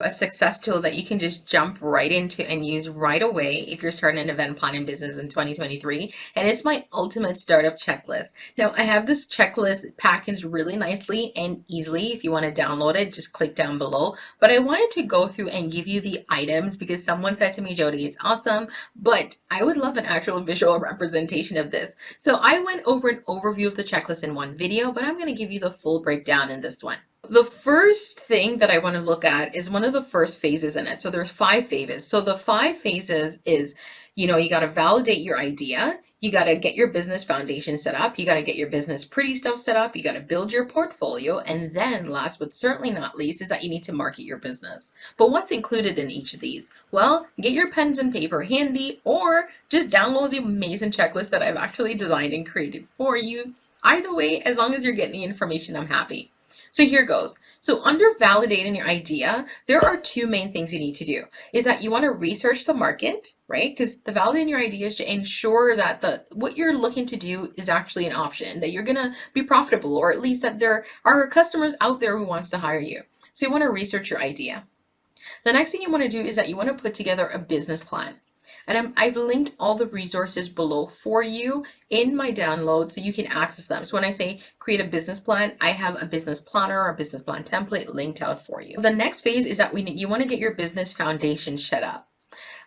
A success tool that you can just jump right into and use right away if you're starting an event planning business in 2023. And it's my ultimate startup checklist. Now, I have this checklist packaged really nicely and easily. If you want to download it, just click down below. But I wanted to go through and give you the items because someone said to me, Jody, it's awesome, but I would love an actual visual representation of this. So I went over an overview of the checklist in one video, but I'm going to give you the full breakdown in this one. The first thing that I want to look at is one of the first phases in it. So there's 5 phases. So the 5 phases is, you got to validate your idea. You got to get your business foundation set up. You got to get your business pretty stuff set up. You got to build your portfolio. And then last but certainly not least is that you need to market your business. But what's included in each of these? Well, get your pens and paper handy or just download the amazing checklist that I've actually designed and created for you. Either way, as long as you're getting the information, I'm happy. So here goes. So under validating your idea, there are 2 main things you need to do. Is that you want to research the market, right? Because the validating your idea is to ensure that what you're looking to do is actually an option, that you're going to be profitable, or at least that there are customers out there who wants to hire you. So you want to research your idea. The next thing you want to do is that you want to put together a business plan. And I've linked all the resources below for you in my download so you can access them. So when I say create a business plan, I have a business planner or a business plan template linked out for you. The next phase is that you want to get your business foundation set up.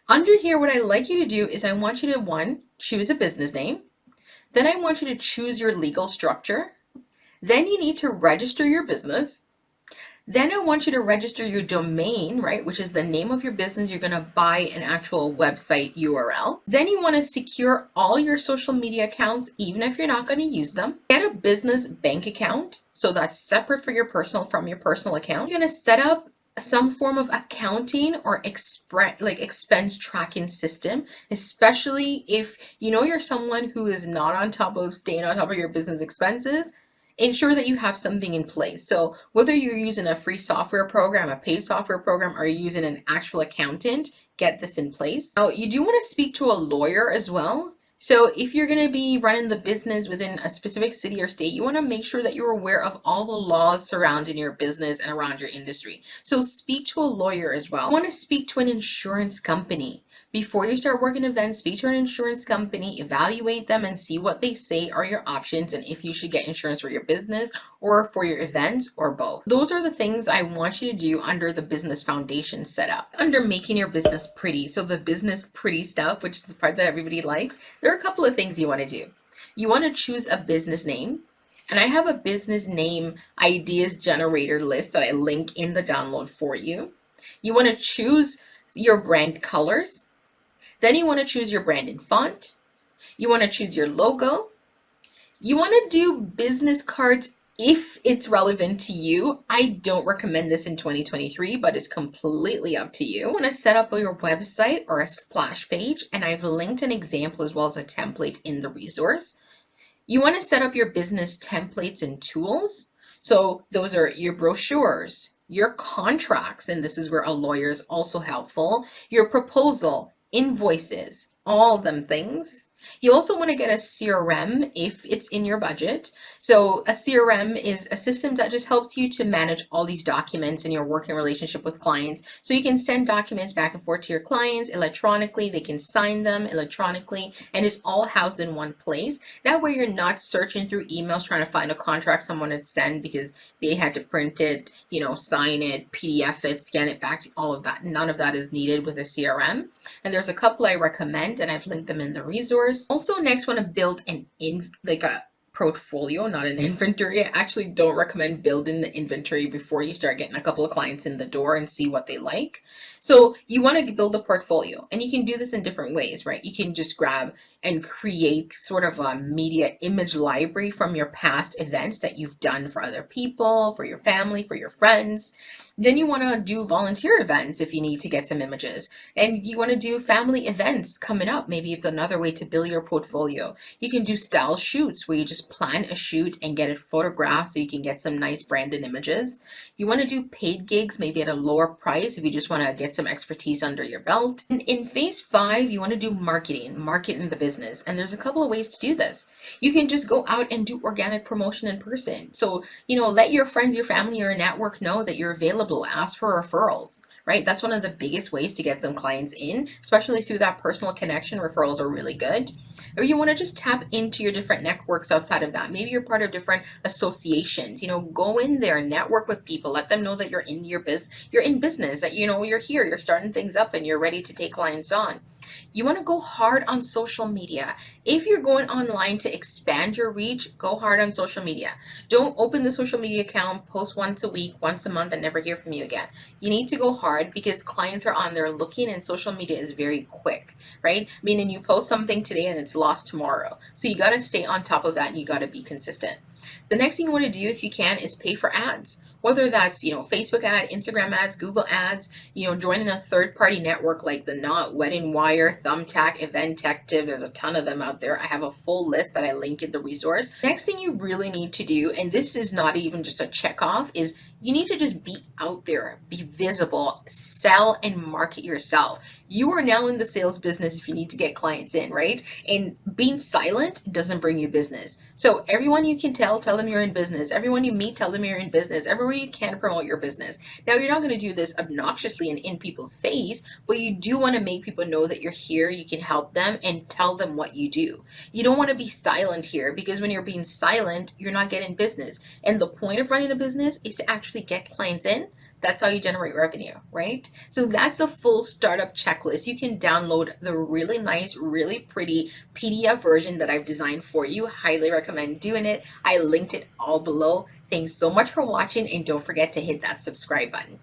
Under here, what I like you to do is I want you to, 1, choose a business name. Then I want you to choose your legal structure. Then you need to register your business. Then I want you to register your domain, right, which is the name of your business. You're going to buy an actual website URL. Then you want to secure all your social media accounts, even if you're not going to use them. Get a business bank account, so that's separate from your personal account. You're going to set up some form of accounting or expense tracking system, especially if you're someone who is not on top of staying on top of your business expenses. Ensure that you have something in place. So whether you're using a free software program, a paid software program, or you're using an actual accountant, get this in place. Now, you do want to speak to a lawyer as well. So if you're going to be running the business within a specific city or state, you want to make sure that you're aware of all the laws surrounding your business and around your industry. So speak to a lawyer as well. You want to speak to an insurance company. Before you start working events, speak to an insurance company, evaluate them, and see what they say are your options and if you should get insurance for your business or for your events or both. Those are the things I want you to do under the business foundation setup. Under making your business pretty, so the business pretty stuff, which is the part that everybody likes, there are a couple of things you want to do. You want to choose a business name. And I have a business name ideas generator list that I link in the download for you. You want to choose your brand colors. Then you want to choose your brand and font. You want to choose your logo. You want to do business cards if it's relevant to you. I don't recommend this in 2023, but it's completely up to you. You want to set up your website or a splash page, and I've linked an example as well as a template in the resource. You want to set up your business templates and tools. So those are your brochures, your contracts, and this is where a lawyer is also helpful, your proposal, invoices, all them things. You also want to get a CRM if it's in your budget. So a CRM is a system that just helps you to manage all these documents in your working relationship with clients. So you can send documents back and forth to your clients electronically. They can sign them electronically, and it's all housed in one place. That way you're not searching through emails trying to find a contract someone had sent because they had to print it, sign it, PDF it, scan it back, all of that. None of that is needed with a CRM. And there's a couple I recommend, and I've linked them in the resource. Also, next, want to build a portfolio, not an inventory. I actually don't recommend building the inventory before you start getting a couple of clients in the door and see what they like. So you want to build a portfolio, and you can do this in different ways, right? You can just grab and create sort of a media image library from your past events that you've done for other people, for your family, for your friends. Then you want to do volunteer events if you need to get some images. And you want to do family events coming up. Maybe it's another way to build your portfolio. You can do style shoots where you just plan a shoot and get it photographed so you can get some nice branded images. You want to do paid gigs, maybe at a lower price if you just want to get some expertise under your belt. And in phase 5, you want to do marketing the business. And there's a couple of ways to do this. You can just go out and do organic promotion in person. So, let your friends, your family, your network know that you're available. Ask for referrals, right? That's one of the biggest ways to get some clients in, especially through that personal connection. Referrals are really good. Or you want to just tap into your different networks outside of that. Maybe you're part of different associations. Go in there, network with people, let them know that you're in business, that you're here, you're starting things up and you're ready to take clients on. You want to go hard on social media. If you're going online to expand your reach, go hard on social media. Don't open the social media account, post once a week, once a month, and never hear from you again. You need to go hard because clients are on there looking, and social media is very quick, right? Meaning you post something today and it's lost tomorrow. So you got to stay on top of that and you got to be consistent. The next thing you want to do, if you can, is pay for ads. Whether that's, Facebook ad, Instagram ads, Google ads, joining a third-party network like the Knot, Wedding Wire, Thumbtack, Eventective. There's a ton of them out there. I have a full list that I link in the resource. Next thing you really need to do, and this is not even just a check off, is you need to just be out there, be visible, sell and market yourself. You are now in the sales business if you need to get clients in, right? And being silent doesn't bring you business. So everyone you can tell them you're in business. Everyone you meet, tell them you're in business. Everywhere you can, promote your business. Now, you're not going to do this obnoxiously and in people's face, but you do want to make people know that you're here, you can help them, and tell them what you do. You don't want to be silent here, because when you're being silent, you're not getting business. And the point of running a business is to actually get clients in. That's how you generate revenue, right? So that's a full startup checklist. You can download the really nice, really pretty PDF version that I've designed for you. Highly recommend doing it. I linked it all below. Thanks so much for watching, and don't forget to hit that subscribe button.